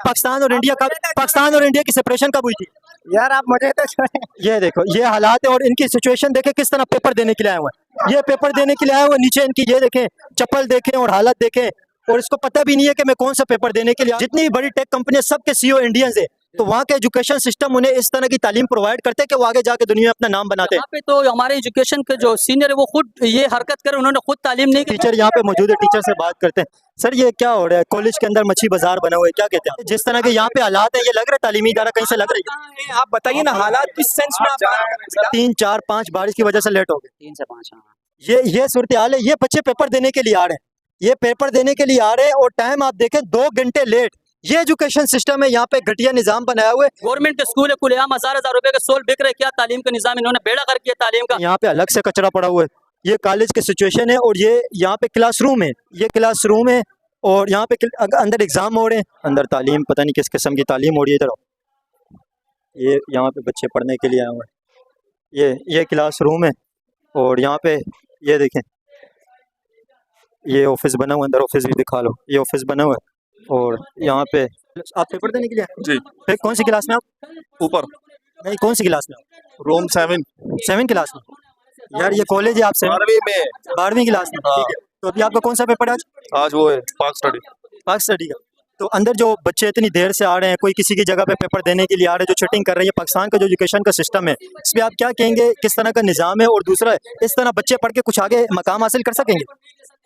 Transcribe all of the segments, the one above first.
पाकिस्तान और इंडिया की सेपरेशन कब हुई थी? यार आप मुझे तो छोड़े। ये देखो ये हालात है और इनकी सिचुएशन देखे किस तरह पेपर देने के लिए आए हुए हैं। ये पेपर देने के लिए आए हुए, नीचे इनकी ये देखें चप्पल देखें और हालत देखें, और इसको पता भी नहीं है कि मैं कौन सा पेपर देने के लिए। जितनी बड़ी टेक कंपनी सबके सीईओ इंडियंस है, तो वहाँ का एजुकेशन सिस्टम उन्हें इस तरह की तालीम प्रोवाइड करते हैं कि वो आगे जाके दुनिया में अपना नाम बनाते हैं। यहाँ पे तो हमारे एजुकेशन के जो सीनियर है वो खुद ये हरकत कर, उन्होंने खुद तालीम नहीं की। टीचर यहाँ पे मौजूद है, टीचर से बात करते हैं। सर ये क्या हो रहा है? कॉलेज के अंदर मच्छी बाजार बना हुआ है, क्या कहते हैं? जिस तरह के यहाँ पे हालात है, ये लग रहा है तालीमी इदारा कहीं से लग रही है। आप बताइए ना हालात किस सेंस में आप 3 4 5 बारिश की वजह से लेट हो गए। 3 से 5। ये सूरत हाल है। ये बच्चे पेपर देने के लिए आ रहे हैं, ये पेपर देने के लिए आ रहे हैं और टाइम आप देखें 2 घंटे लेट। ये एजुकेशन सिस्टम है, यहाँ पे घटिया निजाम बनाया हुआ है। गवर्नमेंट के स्कूल है, खुलेआम हजार रुपए के सोल बिक रहे। क्या तालीम का निजाम, इन्होंने बेड़ा कर किया तालीम का। यहाँ पे अलग से कचरा पड़ा हुआ है। ये कॉलेज की सिचुएशन है और ये यहाँ पे क्लासरूम है, ये क्लासरूम है और यहाँ पे अंदर एग्जाम हो रहे हैं, अंदर तालीम पता नहीं किस किस्म की तालीम हो रही है। इधर ये यहाँ पे बच्चे पढ़ने के लिए आए हुए हैं। ये क्लासरूम है और यहाँ पे ये देखें ये ऑफिस बना हुआ, अंदर ऑफिस भी दिखा लो, ये ऑफिस बना हुआ है। और यहाँ पे आप पेपर देने के लिए आए? जी। फिर कौन सी क्लास में आप? ऊपर। नहीं, कौन सी क्लास में आप? रूम 7 क्लास में। यार ये कॉलेज है, आप 12वीं क्लास में? ठीक है। तो अभी आपका कौन सा पेपर है आज वो है पाक स्टडी का। तो अंदर जो बच्चे इतनी देर से आ रहे हैं, कोई किसी की जगह पे पेपर देने के लिए आ रहे हैं, जो चीटिंग कर रही है, पाकिस्तान का जो एजुकेशन का सिस्टम है, इस पर आप क्या कहेंगे? किस तरह का निज़ाम है? और दूसरा, इस तरह बच्चे पढ़ के कुछ आगे मकाम हासिल कर सकेंगे?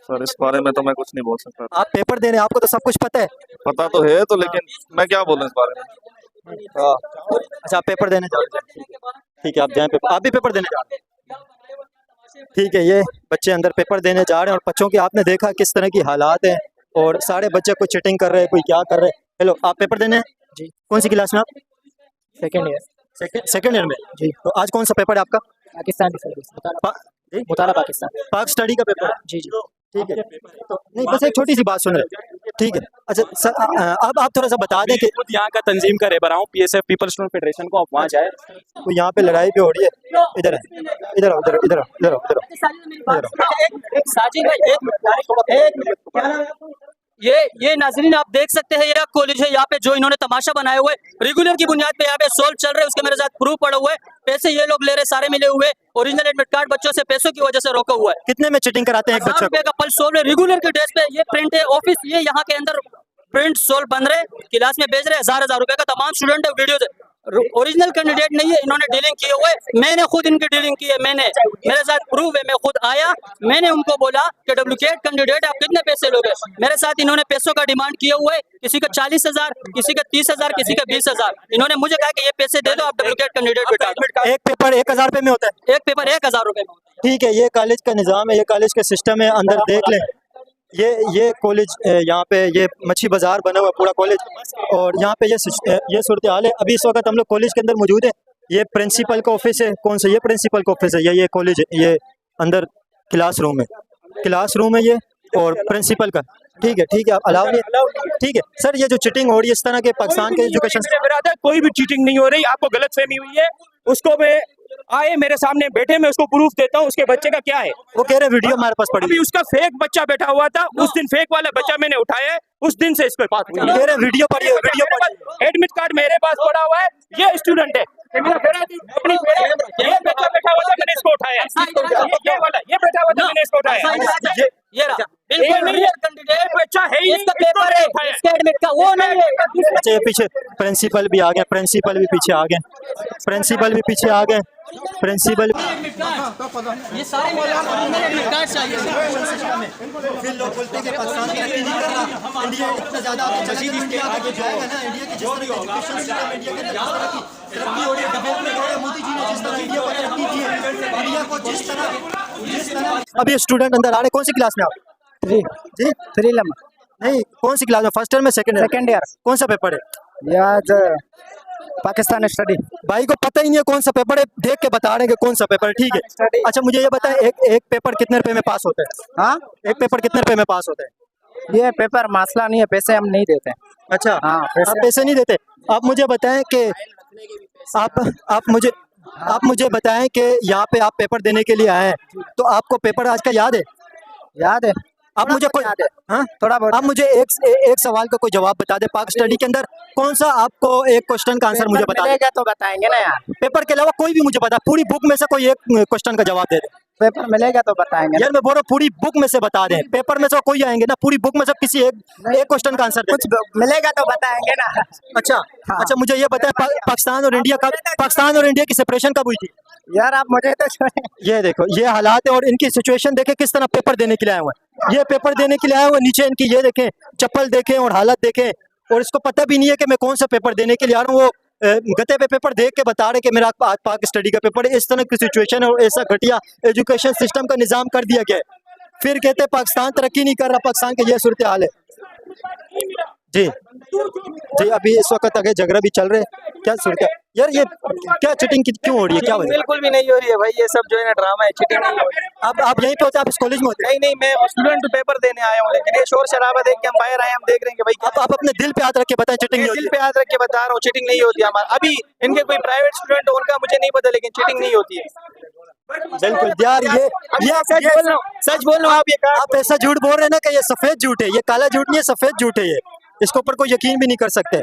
सर इस बारे में तो मैं कुछ नहीं बोल सकता। आप पेपर दे रहे हैं, आपको तो सब कुछ पता है। पता तो है तो, लेकिन मैं क्या बोलूं इस बारे में। अच्छा, आप पेपर देने जा रहे हैं, ठीक है, आप जाएं पेपर। आप भी पेपर देने जा रहे हैं, ठीक है। ये बच्चे अंदर पेपर देने जा रहे हैं और बच्चों की आपने देखा किस तरह की हालात हैं और सारे बच्चे कोई चीटिंग कर रहे हैं, कोई क्या कर रहे हैं। हेलो, आप पेपर देने हैं जी? कौन सी क्लास में आप? Second year. सेकंड ईयर में जी। तो आज कौन सा पेपर है आपका? पाकिस्तान मुताला पाकिस्तान। पाक स्टडी का पेपर है जी जी, ठीक है। तो नहीं, बस एक छोटी सी बात सुन रहे, ठीक है। अच्छा सर, अब आप थोड़ा सा बता दें कि खुद यहाँ का तंजीम का रहबर हूँ, PSF पीपल स्टूडेंट फेडरेशन को, आप वहाँ जाए तो यहाँ पे लड़ाई भी हो रही है। इधर है, इधर आओ, इधर इधर इधर इधर ये नाजरीन आप देख सकते हैं, ये कॉलेज है। यहाँ पे जो इन्होंने तमाशा बनाए हुए रेगुलर की बुनियाद पे यहाँ पे सोल्व चल रहे हैं, उसके मेरे साथ प्रूफ पड़ा हुआ है। पैसे ये लोग ले रहे, सारे मिले हुए। ओरिजिनल एडमिट कार्ड बच्चों से पैसों की वजह से रोका हुआ है। कितने में चीटिंग कराते हैं एक बच्चे रुपए का पल सोल्व है रेगुलर के ड्रेस पे। ये प्रिंट है ऑफिस, ये यहाँ के अंदर प्रिंट सोल्व बन रहे, क्लास में भेज रहे। हजार रुपए का तमाम स्टूडेंट है, वीडियो ओरिजिनल कैंडिडेट नहीं है, इन्होंने डीलिंग किए हुए। मैंने खुद इनकी डीलिंग की है, मेरे साथ प्रूफ है। मैं खुद आया, मैंने उनको बोला कि डुप्लीकेट कैंडिडेट आप कितने पैसे लोगे? मेरे साथ इन्होंने पैसों का डिमांड किए हुए, किसी का 40,000, किसी का 30,000, किसी का 20,000। इन्होंने मुझे कहा कि ये पैसे दे दो, आप डुप्लीकेट कैंडिडेट बिठा दो। एक पेपर 1,000 रुपए में होता है? एक पेपर 1,000 रुपए में। ठीक है, ये कॉलेज का निज़ाम है, ये कॉलेज का सिस्टम है। अंदर देख लें, ये कॉलेज, यहाँ पे ये मच्छी बाजार बना हुआ पूरा कॉलेज, और यहाँ पे ये सूरत हाल है। अभी इस वक्त हम लोग कॉलेज के अंदर मौजूद है। ये प्रिंसिपल का ऑफिस है। कौन सा? ये प्रिंसिपल का ऑफिस है। ये कॉलेज है, ये अंदर क्लासरूम है ये, और प्रिंसिपल का। ठीक है, आप अलाउ नहीं, ठीक है। सर ये जो चीटिंग हो रही है इस तरह के पाकिस्तान के एजुकेशन, कोई भी चीटिंग नहीं हो रही, आपको गलतफहमी हुई है। उसको मैं आए मेरे सामने बैठे, मैं उसको प्रूफ देता हूँ उसके बच्चे का क्या है। वो कह रहे वीडियो हमारे पास पड़ी, अभी उसका फेक बच्चा बैठा हुआ था, उस दिन फेक वाला बच्चा मैंने उठाया है, उस दिन से इसको बात हुई। कह रहे वीडियो पड़ी है, एडमिट कार्ड मेरे पास पड़ा हुआ है, ये स्टूडेंट है। ये बच्चा बैठा हुआ था, मैंने इसको उठाया। ये बैठा हुआ था, मैंने इसको उठाया। ये रहा, बिल्कुल कैंडिडेट बच्चा है ही, इसका पेपर है, इसका एडमिट का वो नहीं है। अच्छा, ये पीछे प्रिंसिपल भी आ गए, प्रिंसिपल भी पीछे आ गए, प्रिंसिपल भी पीछे आ गए, प्रिंसिपल ये सारे एडमिट कार्ड चाहिए। फिर लोग बोलते हैं कि पाकिस्तान तरक्की नहीं कर रहा, इंडिया इतना ज़्यादा आगे जाएगा ना, इंडिया की जिस तरह की एजुकेशन सिस्टम, इंडिया के तरक्की हो रही है, डेवलपमेंट हो रहा है। मोदी जी ने जिस तरह इंडिया को तरक्की की है, इंडिया को जिस तरह अभी स्टूडेंट अंदर आ रहे, कौन सी क्लास में आप? 3 नहीं, कौन सी क्लास में? फर्स्ट ईयर में? Second year. कौन सा पेपर है? यार पाकिस्तान स्टडी। भाई को पता ही नहीं है कौन सा पेपर है, देख के बता रहे हैं कि कौन सा पेपर है। ठीक है, अच्छा मुझे ये बताएं, एक पेपर कितने रुपए में पास होता है? हाँ, एक पेपर कितने रुपए में पास होता है? ये पेपर मसला नहीं है, पैसे हम नहीं देते। अच्छा, हाँ, आप पैसे नहीं देते। आप मुझे बताएं कि आप मुझे बताएं कि यहाँ पे आप पेपर देने के लिए आए हैं, तो आपको पेपर आज का याद है? याद है। आप मुझे कोई हाँ थोड़ा बहुत आप मुझे एक सवाल का कोई जवाब बता दे, पाक स्टडी के अंदर कौन सा आपको एक क्वेश्चन का आंसर मुझे बता दे। मिलेगा तो बताएंगे ना यार, पेपर के अलावा कोई भी मुझे बता, पूरी बुक में से कोई एक क्वेश्चन का जवाब दे दे। पेपर मिलेगा तो बताएंगे ना। यार मैं बोल रहा हूँ पूरी बुक में से बता दें, पेपर में से कोई आएंगे ना, पूरी बुक में से किसी एक क्वेश्चन का आंसर दे। कुछ मिलेगा तो बताएंगे ना। अच्छा अच्छा, मुझे ये बताए पाकिस्तान और इंडिया की सेपरेशन कब हुई थी? यार आप मुझे तो छोड़े। ये देखो ये हालात है और इनकी सिचुएशन देखे किस तरह पेपर देने के लिए आए हुए हैं। ये पेपर देने के लिए आए हुए, नीचे इनकी ये देखें चप्पल देखें और हालत देखें, और इसको पता भी नहीं है कि मैं कौन सा पेपर देने के लिए आ रहा हूँ। वो गते पे पेपर देख के बता रहे कि मेरा आज पाक स्टडी का पेपर है। इस तरह की सिचुएशन है और ऐसा घटिया एजुकेशन सिस्टम का निज़ाम कर दिया गया है। फिर कहते हैं पाकिस्तान तरक्की नहीं कर रहा, पाकिस्तान की ये सूरत हाल है। जी जी, अभी इस वक्त आगे झगड़ा भी चल रहे हैं, क्या सूरत है यार? ये क्या चीटिंग क्यों हो रही है, क्या वजह? बिल्कुल भी नहीं हो रही है भाई, ये सब जो है ना ड्रामा है, चीटिंग नहीं हो रही है। आप यहीं पे होते हैं, आप इस कॉलेज में होते हैं? नहीं मैं स्टूडेंट पेपर देने आया हूँ, लेकिन ये शोर शराबा देख के हम बाहर आए, हम देख रहे हैं कि भाई आप अपने दिल पे हाथ रख के बताएं चीटिंग नहीं दिल होती? पे हाथ रख के बता रहा हूँ, चीटिंग नहीं होती है हमारा। अभी इनके कोई प्राइवेट स्टूडेंट हो उनका मुझे नहीं पता, लेकिन चीटिंग नहीं होती है। बिल्कुल यार, ये सच बोल रहा हूँ आप ऐसा झूठ बोल रहे हैं ना कि ये सफेद झूठ है, ये काला झूठ नहीं है, सफेद झूठ है ये। इसके ऊपर कोई यकीन भी नहीं कर सकते।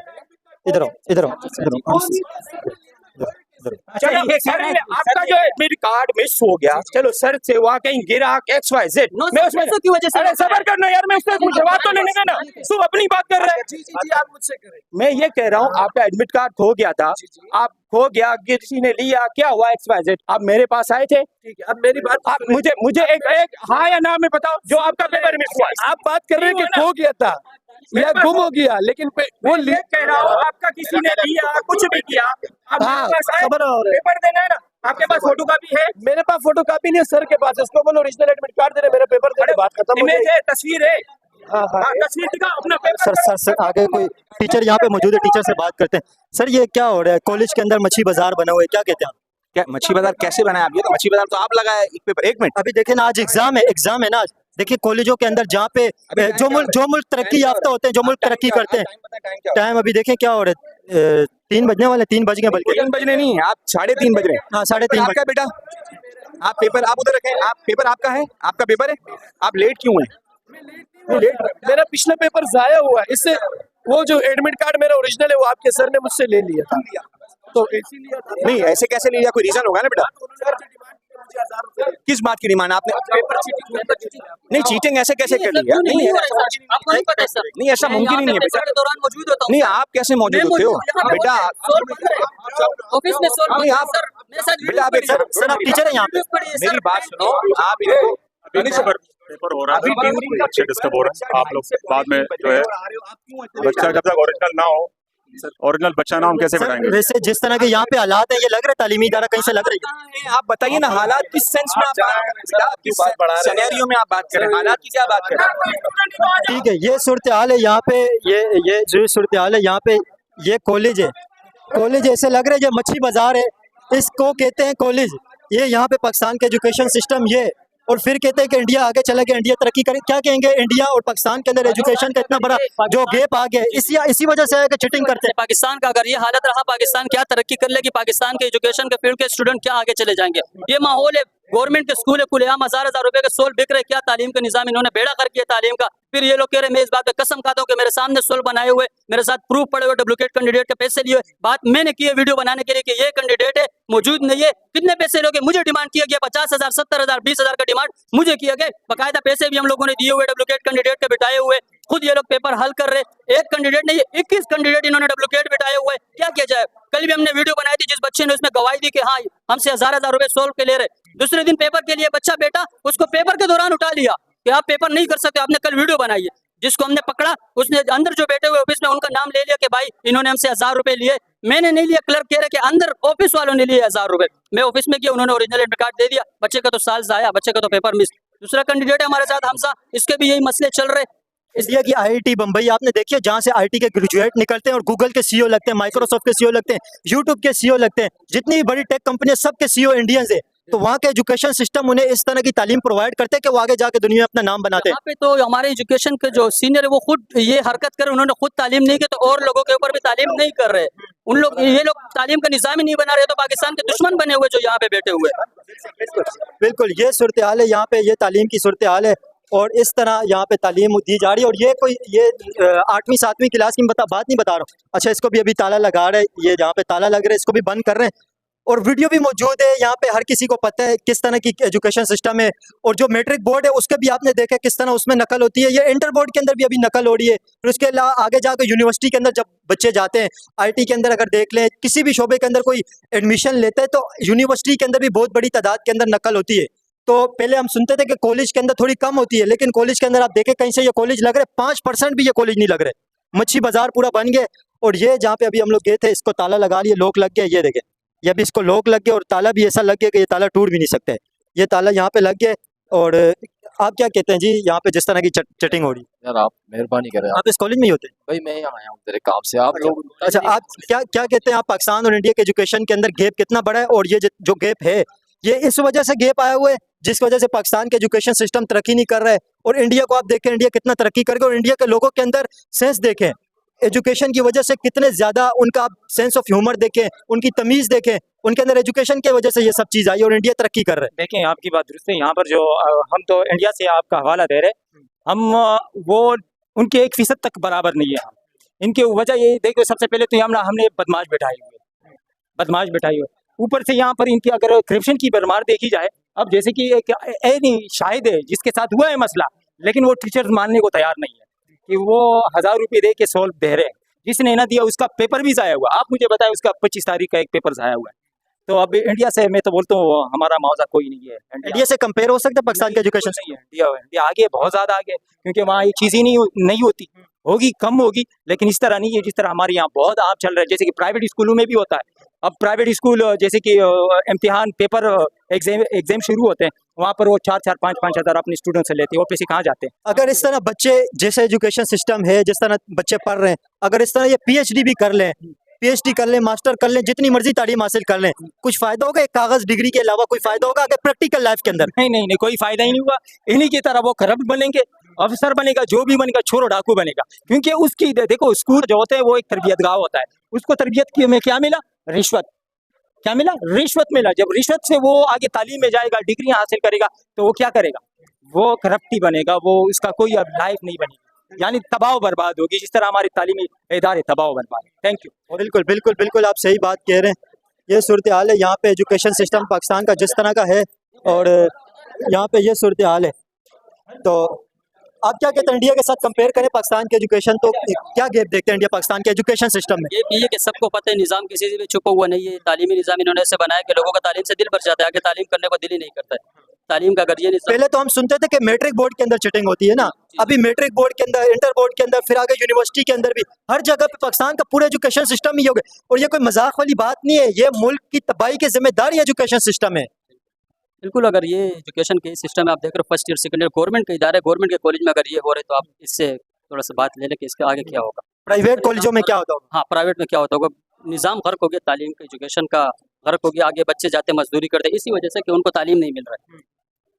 इधर आओ, इधर आओ, इधर आओ, इधर आओ। चलो सर, आपका जो एडमिट कार्ड मिस हो गया, चलो सर से वहाँ कहीं गिरा XYZ, मैं उसमें की वजह से अरे सबर करना यार, मैं उससे जवाब तो लेने का ना, तू अपनी बात कर रहा है। जी आप मुझसे करें। मैं ये कह रहा हूँ आपका एडमिट कार्ड खो गया था, आप खो गया, किसी ने लिया, क्या हुआ XYZ, आप मेरे पास आए थे। ठीक है, अब मेरी बात आप मुझे एक हाँ या ना में बताओ जो आपका पेपर मिस हुआ। आप बात कर रहे हैं कि खो गया था या गुम हो गया, लेकिन वो मैं कह रहा हूँ आपका किसी ने लिया, कुछ भी किया, आप हाँ, मेरे पास आए, खबर हो रही है। पेपर देना है ना, आपके पास फोटो कॉपी है? मेरे पास फोटो कॉपी नहीं है, सर के पास, उसको बोलो ओरिजिनल एडमिट कार्ड दे रहे, मेरा पेपर दे, बात खत्म हो इमेज गई। है, तस्वीर है, हाँ हाँ, तस्वीर दिखाओ अपना पेपर। सर आगे कोई टीचर यहाँ पे मौजूद है, टीचर से बात करते हैं। सर ये क्या हो रहा है, कॉलेज के अंदर मच्छी बाजार बना हुआ है, क्या कहते हैं आप? क्या मच्छी बाजार कैसे बनाया आप? ये तो मच्छी बाजार तो आप लगाया एक पेपर। एक मिनट, अभी देखिए ना, आज एग्जाम है ना आज। देखिए कॉलेजों के अंदर जहाँ पे जो मुल्क तरक्की याफ्ता होते हैं, जो मुल्क तरक्की करते हैं, टाइम अभी देखें क्या हो रहा है, 3 बजने वाले, 3 बज गए बल्कि। 3 बजने नहीं, आप 3:30 बज रहे हैं। हाँ 3:30 आपका बेटा, आप पेपर आप उधर रखें, आप पेपर आपका है, आपका पेपर है, आप लेट क्यों हैं? मेरा पिछला पेपर जाया हुआ है, इससे वो जो एडमिट कार्ड मेरा ओरिजिनल है वो आपके सर ने मुझसे ले लिया था, तो इसीलिए नहीं ऐसे कैसे ले लिया, कोई रीजन होगा ना बेटा। किस बात की डिमांड आपने? नहीं चीटिंग ऐसे कैसे कर लिया? नहीं आपको नहीं पता सर? नहीं ऐसा मुमकिन ही नहीं है बेटा। के दौरान मौजूद होता हूँ। नहीं आप कैसे मौजूद होते हो बेटा? ऑफिस में सोल नहीं, आप- सर, मेरे साथ बेटा आप एक सर आप टीचर हैं यहाँ पे? मेरी बात सुनो, आप इनको पेपर हो रहा है, बच्चे डिस्टर्ब हो रहे हैं। आप लोग बाद में जो है बच्चा जब तक ओरिजिनल ना हो, ओरिजिनल बच्चा ना हो, हम कैसे बताएंगे? वैसे जिस तरह के यहाँ पे हालात है, ये लग रहा है तालीमी इदारा कहीं से लग रही है। आप बताइए ना, हालात किस सेंस में आप बात कर रहे हैं? किस सिनेरियो में आप बात कर रहे हैं? हालात की क्या बात कर रहे हैं? ठीक है, ये सूरत हाल है यहाँ पे, ये जो सूरत हाल है यहाँ पे, ये कॉलेज है, कॉलेज ऐसे लग रहा है ये मच्छी बाजार है, इसको कहते हैं कॉलेज। ये यहाँ पे पाकिस्तान का एजुकेशन सिस्टम ये, और फिर कहते हैं कि इंडिया आगे चला गया, इंडिया तरक्की करे। क्या कहेंगे, इंडिया और पाकिस्तान के अंदर एजुकेशन का इतना बड़ा जो गैप आ गया है, इसी वजह से है कि चीटिंग करते हैं। पाकिस्तान का अगर ये हालत रहा, पाकिस्तान क्या तरक्की कर लेगी, पाकिस्तान के एजुकेशन के फील्ड के स्टूडेंट क्या आगे चले जाएंगे? ये माहौल है, गवर्नमेंट के स्कूल है, खुलेआम हजार रुपए के सोल बिक रहे, क्या तालीम का निजाम इन्होंने बेड़ा कर किया तालीम का। फिर ये लोग कह रहे, मैं इस बात पे कसम खाता हूँ कि मेरे सामने सोल बनाए हुए, मेरे साथ प्रूफ पड़े हुए, डुप्लीकेट कैंडिडेट के पैसे लिए बात मैंने की है वीडियो बनाने के लिए कि ये कैंडिडेट है, मौजूद नहीं है। कितने पैसे लोगे? मुझे डिमांड किया गया 50,000, 70,000, 20,000 का डिमांड मुझे किया गया। बकायदा पैसे भी हम लोगों ने दिए हुए, डुप्लीकेट कैंडिडेट के बिठाए हुए, खुद ये लोग पेपर हल कर रहे। एक कैंडिडेट नहीं, 21 कैंडिडेट इन्होंने डुप्लीकेट बिठाए हुए। क्या किया जाए? कल भी हमने वीडियो बनाई थी, जिस बच्चे ने उसमें गवाही दी कि हाँ हमसे हजार रुपए सोल्व के ले रहे। दूसरे दिन पेपर के लिए बच्चा बेटा, उसको पेपर के दौरान उठा लिया कि आप पेपर नहीं कर सकते, आपने कल वीडियो बनाई है। जिसको हमने पकड़ा, उसने अंदर जो बैठे हुए ऑफिस में उनका नाम ले लिया कि भाई इन्होंने हमसे 1000 रुपए लिए। मैंने नहीं लिया, क्लर्क कह रहे कि अंदर ऑफिस वालों ने लिए 1000 रुपए। मैं ऑफिस में गया, उन्होंने ओरिजिनल एडमिट कार्ड दे दिया। बच्चे का तो साल जाया, बच्चे का तो पेपर मिस। दूसरा कैंडिडेट है हमारे साथ हमसा, इसके भी यही मसले चल रहे। इंडिया की IIT बम्बई आपने देखी है, जहाँ से IT के ग्रेजुएट निकलते हैं और गूगल के CEO लगते हैं, माइक्रोसॉफ्ट के CEO लगते हैं, यूट्यूब के CEO लगते हैं, जितनी भी बड़ी टेक कंपनी सब के CEO इंडियंस है। तो वहाँ के एजुकेशन सिस्टम उन्हें इस तरह की तालीम प्रोवाइड करते हैं कि वो आगे जाके दुनिया में अपना नाम बनाते हैं। यहाँ पे तो हमारे एजुकेशन के जो सीनियर है वो खुद ये हरकत कर, उन्होंने खुद तालीम नहीं की, तो और लोगों के ऊपर भी तालीम नहीं कर रहे। उन लोग, ये लोग तालीम का निज़ाम ही नहीं बना रहे, तो पाकिस्तान के दुश्मन बने हुए जो यहाँ पे बैठे हुए। बिल्कुल ये सूरत हाल है यहाँ पे, ये तालीम की सूरत हाल है। और इस तरह यहाँ पे तालीम दी जा रही है। और ये कोई ये 8वीं 7वीं क्लास की बात नहीं बता रहा हूँ। अच्छा, इसको भी अभी ताला लगा रहे हैं, ये जहाँ पे ताला लग रहा है इसको भी बंद कर रहे हैं। और वीडियो भी मौजूद है यहाँ पे, हर किसी को पता है किस तरह की एजुकेशन सिस्टम है। और जो मैट्रिक बोर्ड है उसके भी आपने देखा किस तरह उसमें नकल होती है। ये इंटर बोर्ड के अंदर भी अभी नकल हो रही है। फिर उसके अलावा आगे जाकर यूनिवर्सिटी के अंदर जब बच्चे जाते हैं, आईटी के अंदर अगर देख लें, किसी भी शोबे के अंदर कोई एडमिशन लेते हैं तो यूनिवर्सिटी के अंदर भी बहुत बड़ी तादाद के अंदर नकल होती है। तो पहले हम सुनते थे कि कॉलेज के अंदर थोड़ी कम होती है, लेकिन कॉलेज के अंदर आप देखें कहीं से ये कॉलेज लग रहे 5% भी ये कॉलेज नहीं लग रहे। मच्छी बाजार पूरा बन गए। और ये जहाँ पे अभी हम लोग गए थे इसको ताला लगा लिए, लॉक लग गया। ये देखें, ये अभी इसको लॉक लग गया और ताला भी ऐसा लग गया कि ये ताला टूट भी नहीं सकते। ये ताला यहाँ पे लग गया। और आप क्या कहते हैं जी यहाँ पे जिस तरह की चटिंग हो रही है? यार आप मेहरबानी करें, आप इस कॉलेज में ही होते हैं? भाई मैं यहाँ आया हूँ तेरे काम से, आप लोग अच्छा, आप क्या कहते हैं, आप पाकिस्तान और इंडिया के एजुकेशन के अंदर गैप कितना बड़ा है? और ये जो गैप है ये इस वजह से गैप आया हुआ है जिस वजह से पाकिस्तान के एजुकेशन सिस्टम तरक्की नहीं कर रहा है। और इंडिया को आप देखें, इंडिया कितना तरक्की कर गया। और इंडिया के लोगों के अंदर सेंस देखें, एजुकेशन की वजह से कितने ज़्यादा उनका सेंस ऑफ ह्यूमर देखें, उनकी तमीज़ देखें, उनके अंदर एजुकेशन की वजह से ये सब चीज़ आई और इंडिया तरक्की कर रहा है। देखें, आपकी बात दुरुस्त है। यहाँ पर जो हम तो इंडिया से आपका हवाला दे रहे, हम वो उनके 1% तक बराबर नहीं है। इनके वजह ये देखो, सबसे पहले तो हमने बदमाश बैठाई हुई। ऊपर से यहाँ पर इनकी अगर करप्शन की भरमार देखी जाए, अब जैसे कि एक शाहिद है जिसके साथ हुआ है मसला, लेकिन वो टीचर्स मानने को तैयार नहीं है कि वो 1000 रुपये दे के सोल्व दे रहे हैं। जिसने ना दिया उसका पेपर भी ज़ाया हुआ। आप मुझे बताएं, उसका 25 तारीख का एक पेपर ज़ाया हुआ है। तो अब इंडिया से मैं तो बोलता हूँ हमारा मुआवजा कोई नहीं है। इंडिया से कंपेयर हो सकता है पाकिस्तान के एजुकेशन से? इंडिया आगे, बहुत ज़्यादा आगे, क्योंकि वहाँ ये चीज़ ही नहीं होती। होगी, कम होगी, लेकिन इस तरह नहीं है जिस तरह हमारे यहाँ बहुत आम चल रहा है। जैसे कि प्राइवेट स्कूलों में भी होता है। अब प्राइवेट स्कूल जैसे कि इम्तिहान पेपर एग्जाम शुरू होते हैं, वहाँ पर वो 4-4, 5-5 हज़ार अपने स्टूडेंट से लेते हैं। वो पैसे कहाँ जाते हैं? अगर इस तरह बच्चे, जैसे एजुकेशन सिस्टम है, जिस तरह बच्चे पढ़ रहे हैं, अगर इस तरह ये पीएचडी भी कर लें, पीएचडी कर लें, मास्टर कर लें, जितनी मर्जी तालीम हासिल कर लें, कुछ फायदा होगा? एक कागज डिग्री के अलावा कोई फायदा होगा अगर प्रैक्टिकल लाइफ के अंदर? नहीं, कोई फायदा ही नहीं हुआ। इन्हीं की तरह वो करप्ट बनेंगे, अफसर बनेगा, जो भी बनेगा, छोरो डाकू बनेगा। क्योंकि उसकी देखो, स्कूल जो होते हैं वो एक तरबियतगाह होता है। उसको तरबियत में क्या मिला? रिश्वत। क्या मिला? रिश्वत मिला। जब रिश्वत से वो आगे तालीम में जाएगा, डिग्री हासिल करेगा, तो वो क्या करेगा? वो करप्ट ही बनेगा। वो इसका कोई अब लाइफ नहीं बनेगी, यानी तबाह बर्बाद होगी, जिस तरह हमारे तालीमी इदारे तबाह बर्बाद। Thank you. बिल्कुल आप सही बात कह रहे हैं। ये सूरत हाल है यहाँ पे एजुकेशन सिस्टम पाकिस्तान का जिस तरह का है, और यहाँ पे ये सूरत हाल है। तो आप क्या कहते हैं, इंडिया के साथ कंपेयर करें पाकिस्तान के एजुकेशन, तो क्या गैप देखते हैं इंडिया पाकिस्तान के एजुकेशन सिस्टम में? ये है कि सबको पता है निज़ाम किसी से भी छुपा हुआ नहीं है। तालीमी निज़ाम इन्होंने ऐसे बनाया कि लोगों का तालीम से दिल भर जाता है, आगे तालीम करने को दिल ही नहीं करता है। तालीम का अगर ये निज़ाम, पहले तो हम सुनते थे कि मैट्रिक बोर्ड के अंदर चीटिंग होती है ना, अभी मैट्रिक बोर्ड के अंदर, इंटर बोर्ड के अंदर, फिर आगे यूनिवर्सिटी के अंदर भी, हर जगह पे पाकिस्तान का पूरा एजुकेशन सिस्टम ही हो गया। और ये कोई मजाक वाली बात नहीं है, ये मुल्क की तबाही की जिम्मेदार एजुकेशन सिस्टम है। बिल्कुल। अगर ये एजुकेशन के सिस्टम है, आप देख रहे हो first year second year government के इदारे, गवर्नमेंट के कॉलेज में अगर ये हो रहे, तो आप इससे थोड़ा सा बात ले लें कि इसके आगे क्या होगा। प्राइवेट कॉलेजों में क्या होता होगा? हाँ, प्राइवेट में क्या होता होगा? निज़ाम गर्क हो गया, तालीम का, एजुकेशन का गर्क हो गया। आगे बच्चे जाते मजदूरी करते, इसी वजह से कि उनको तालीम नहीं मिल रहा है।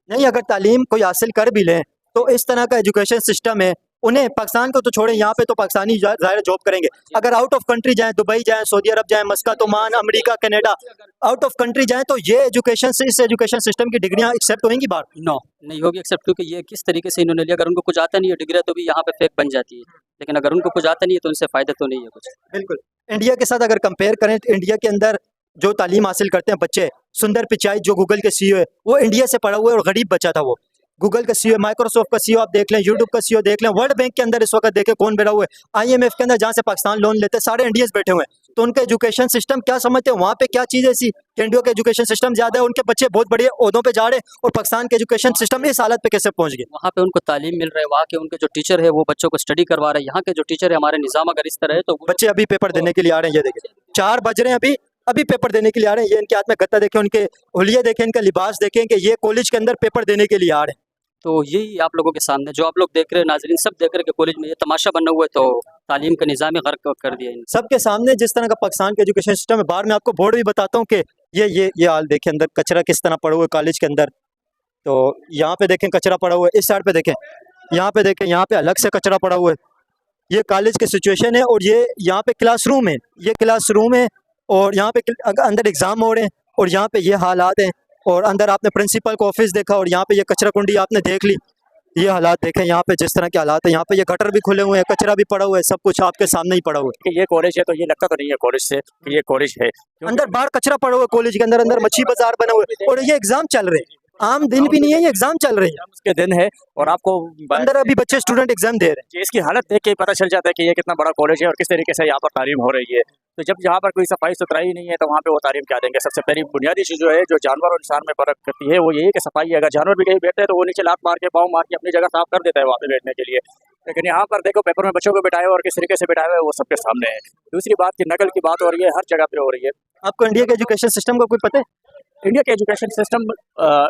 नहीं, अगर तालीम कोई हासिल कर भी लें तो इस तरह का एजुकेशन सिस्टम है, उन्हें पाकिस्तान को तो छोड़ें, यहाँ पे तो पाकिस्तानी ज़ाहिर जॉब करेंगे। अगर आउट ऑफ कंट्री जाएं, दुबई जाएं, सऊदी अरब जाएं, मस्कत, Oman, America, Canada, out of country जाएं, तो ये एजुकेशन से, इस एजुकेशन सिस्टम की डिग्रियां एक्सेप्ट होंगी बाहर? नो, नहीं होगी एक्सेप्ट, क्योंकि ये किस तरीके से इन्होंने लिया। अगर उनको कुछ आता नहीं है डिग्री, तो भी यहाँ पे फेक बन जाती है। लेकिन अगर उनको कुछ आता नहीं है तो उनसे फ़ायदा तो नहीं है कुछ। बिल्कुल। इंडिया के साथ अगर कंपेयर करें तो इंडिया के अंदर जो तालीम हासिल करते हैं बच्चे, सुंदर पिचाई जो गूगल के सीईओ है, वो इंडिया से पढ़ा हुआ है और गरीब बच्चा था। वो गूगल का सीईओ, माइक्रोसॉफ्ट का सीईओ आप देख लें, यूट्यूब का सीईओ देख लें, वर्ल्ड बैंक के अंदर इस वक्त देखें कौन बैठा हुआ है, IMF के अंदर जहाँ से पाकिस्तान लोन लेते हैं, सारे इंडियंस बैठे हुए हैं। तो उनका एजुकेशन सिस्टम क्या समझते हैं, वहाँ पे क्या चीज़ ऐसी कि इंडिया का एजुकेशन सिस्टम ज़्यादा है, उनके बच्चे बहुत बड़े ओहदों पे जा रहे हैं, और पाकिस्तान के एजुकेशन सिस्टम इस हालत पे कैसे पहुँच गए? वहाँ पे उनको तालीम मिल रहा है, वहाँ के उनके जो टीचर है वो बच्चों को स्टडी करवा रहे हैं। यहाँ के जो टीचर है, हमारे निज़ाम अगर इस तरह है तो बच्चे अभी पेपर देने के लिए आ रहे हैं। ये देखें 4 बज रहे हैं, अभी पेपर देने के लिए आ रहे हैं। ये इनके हाथ में गत्ता देखें, उनके हुलिया देखें, इनका लिबास देखें कि ये कॉलेज के अंदर पेपर देने के लिए आ रहे हैं। तो यही आप लोगों के सामने जो आप लोग देख रहे हैं, नाज़रीन सब देख रहे हैं कि कॉलेज में ये तमाशा बना हुआ है। तो तालीम का निज़ाम ही गर्क कर दिया है सबके सामने, जिस तरह का पाकिस्तान का एजुकेशन सिस्टम है। बाहर में आपको बोर्ड भी बताता हूँ कि ये हाल देखें, अंदर कचरा किस तरह पड़ा हुआ है कॉलेज के अंदर। तो यहाँ पे देखें कचरा पड़ा हुआ है, इस साइड पे देखें, यहाँ पे देखें, यहाँ पे अलग से कचरा पड़ा हुआ है। ये कॉलेज की सिचुएशन है। और ये यहाँ पे क्लासरूम है, ये क्लासरूम है, और यहाँ पे अंदर एग्ज़ाम हो रहे हैं, और यहाँ पे ये हालात हैं। और अंदर आपने प्रिंसिपल का ऑफिस देखा, और यहाँ पे ये कचरा कुंडी आपने देख ली। ये हालात देखें, यहाँ पे जिस तरह के हालात है, यहाँ पे ये गटर भी खुले हुए हैं, कचरा भी पड़ा हुआ है, सब कुछ आपके सामने ही पड़ा हुआ है। कि ये कॉलेज है तो ये लगता तो नहीं है कॉलेज से कि ये कॉलेज है। अंदर बाहर कचरा पड़ा हुआ है कॉलेज के अंदर, अंदर मच्छी बाजार बना हुआ है, और ये एग्जाम चल रहे हैं, आम दिन भी नहीं है, ये एग्जाम चल रहे हैं, उसके दिन है और आपको अंदर अभी बच्चे स्टूडेंट एग्जाम दे रहे हैं। कि इसकी हालत देख के पता चल जाता है कि ये कितना बड़ा कॉलेज है और किस तरीके से यहाँ पर तालीम हो रही है। तो जब यहाँ पर कोई सफाई सुथराई नहीं है तो वहाँ पे वो तालीम क्या देंगे। सबसे पहली बुनियादी चीज़ जो है जो जानवर और इंसान में फर्क करती है वो यही है कि सफाई है। अगर जानवर भी कहीं बैठते हैं तो वो नीचे लात मार के पाँव मार के अपनी जगह साफ कर देता है वहाँ पे बैठने के लिए, लेकिन यहाँ पर देखो पेपर में बच्चों को बिठाए और किस तरीके से बिठाए हुए वो सबके सामने है। दूसरी बात की नकल की बात हो रही है, हर जगह पे हो रही है। आपको इंडिया के एजुकेशन सिस्टम का कोई पता है? इंडिया के एजुकेशन सिस्टम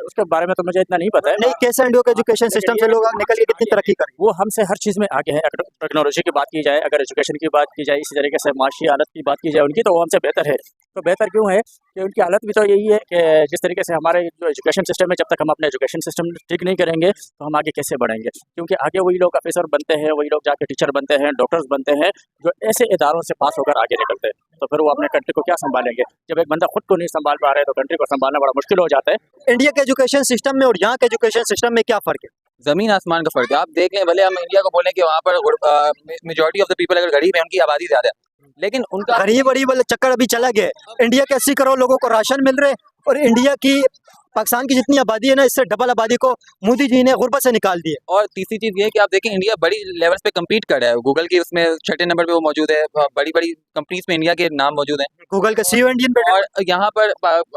उसके बारे में तो मुझे इतना नहीं पता है। नहीं, कैसा इंडिया के एजुकेशन सिस्टम से लोग निकल के कितनी तरक्की करें? वो हमसे हर चीज़ में आगे है। अगर टेक्नोलॉजी की बात की जाए, अगर एजुकेशन की बात की जाए, इसी तरीके से माशी हालत की बात की जाए उनकी, तो वो हमसे बेहतर है। तो बेहतर क्यों है कि उनकी हालत भी तो यही है कि जिस तरीके से हमारे जो एजुकेशन सिस्टम है, जब तक हम अपने एजुकेशन सिस्टम ठीक नहीं करेंगे तो हम आगे कैसे बढ़ेंगे। क्योंकि आगे वही लोग ऑफिसर बनते हैं, वही लोग जाके टीचर बनते हैं, डॉक्टर्स बनते हैं, जो ऐसे इदारों से पास होकर आगे निकलते हैं। तो फिर वो अपने कंट्री को क्या संभालेंगे। जब एक बंदा खुद को नहीं संभाल पा रहा है तो कंट्री को संभालना बड़ा मुश्किल हो जाता है। इंडिया के एजुकेशन सिस्टम में और यहाँ के एजुकेशन सिस्टम में क्या फर्क है? जमीन आसमान का फर्क है। आप देख लें, भले हम इंडिया को बोलें कि वहाँ पर मेजोरिटी ऑफ द पीपल अगर गरीब है, उनकी आबादी ज्यादा है, लेकिन उनका गरीब वाले चक्कर अभी चला गया है। इंडिया के 80 करोड़ लोगों को राशन मिल रहे हैं, और इंडिया की पाकिस्तान की जितनी आबादी है ना, इससे डबल आबादी को मोदी जी ने गुर्बत से निकाल दी है। और तीसरी चीज ये है कि आप देखें इंडिया बड़ी लेवल्स पे कम्पीट कर रहा है। गूगल की उसमें 6 नंबर पे वो मौजूद है, बड़ी बड़ी कंपनीज में इंडिया के नाम मौजूद हैं। गूगल का CEO इंडियन पे। और यहाँ पर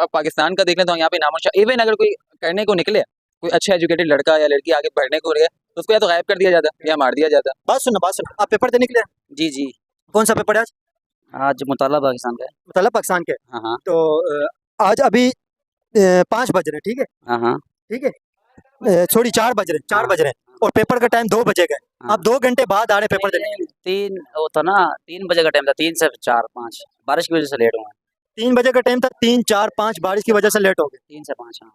पाकिस्तान का देख लें तो यहाँ पे नामोशा, इवन अगर कोई करने को निकले, कोई अच्छा एजुकेटेड लड़का या लड़की आगे बढ़ने को रहे तो उसको या तो गायब कर दिया जाता या मार दिया जाता। बात सुनो, आप पेपर देने के लिए? जी जी, कौन सा पेपर है आज? आज मुताला पाकिस्तान का है। मतलब पाकिस्तान के? हाँ हाँ तो आज अभी 5 बज रहे हैं, ठीक है? हाँ हाँ ठीक है, सॉरी 4 बज रहे हैं, 4 बज रहे हैं, और पेपर का टाइम 2 बजे का है। हाँ। आप 2 घंटे बाद आ रहे पेपर देने के लिए। 3 वो था ना, 3 बजे का टाइम था, 3 से 4 5 बारिश की वजह से लेट हुआ। 3 बजे का टाइम था, 3 4 5 बारिश की वजह से लेट हो गए। 3 से 5 हाँ।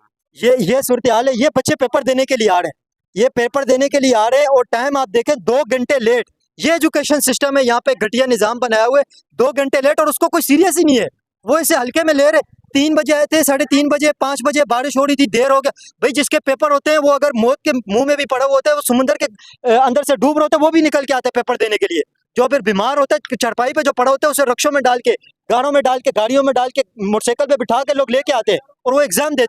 ये सूरत हाल है। ये बच्चे पेपर देने के लिए आ रहे हैं, ये पेपर देने के लिए आ रहे हैं, और टाइम आप देखें 2 घंटे लेट। ये एजुकेशन सिस्टम है, यहाँ पे घटिया निजाम बनाया हुआ है। 2 घंटे लेट, और उसको कोई सीरियस ही नहीं है, वो इसे हल्के में ले रहे। 3 बजे आए थे, 3:30 बजे, 5 बजे बारिश हो रही थी, देर हो गया। भाई जिसके पेपर होते हैं वो अगर मौत के मुंह में भी पड़ा हुआ होता है, वो समुद्र के अंदर से डूब रहे होते हैं, वो भी निकल के आते हैं पेपर देने के लिए। जो फिर बीमार होता है, चरपाई पे जो पड़ा होता है, उसे रक्षों में डाल के, गाड़ों में डाल के, गाड़ियों में डाल के, मोटरसाइकिल पे बिठा के लोग लेके आते हैं और वो एग्जाम देते हैं।